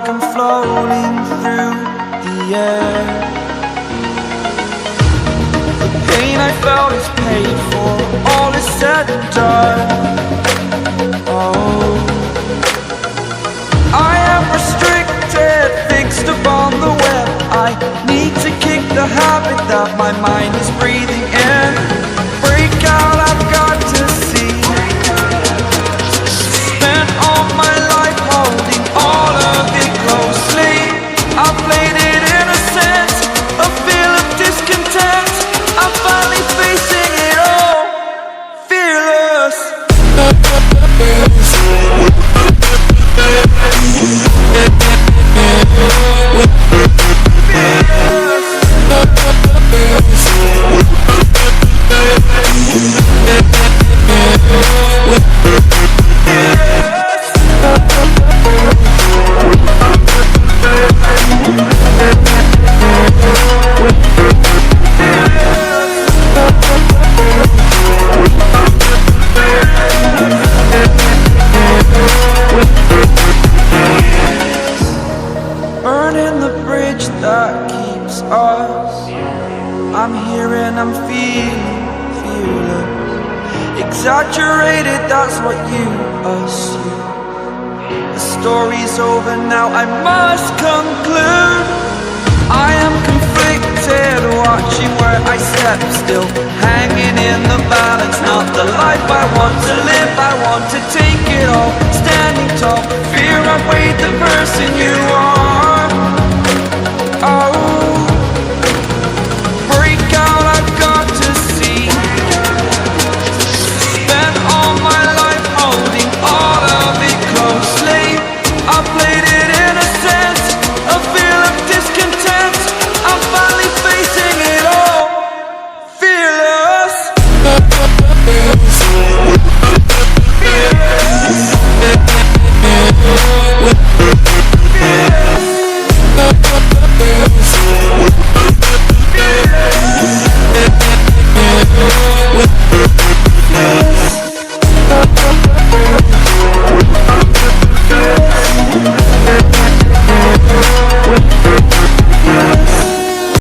like I'm floating through the air. The pain I felt is paid for, all is said and done. Oh, I am restricted, fixed upon the web. I need to kick the habit that my mind is breathing in. Break out, I've got to see. Spent all my life holding all of it closely. I played it innocent, a feel of discontent. I'm finally facing it all, fearless. Burning the bridge that keeps us. I'm here and I'm feeling fearless. Exaggerated, that's what you assume. The story's over now, I must conclude. I am conflicted, watching where I step still, hanging in the balance. Not the life I want to live, I want to take it all. Standing tall, fear outweighed the person you are. Oh, break out, I've got to see. Spent all my life holding all of it closely. I played it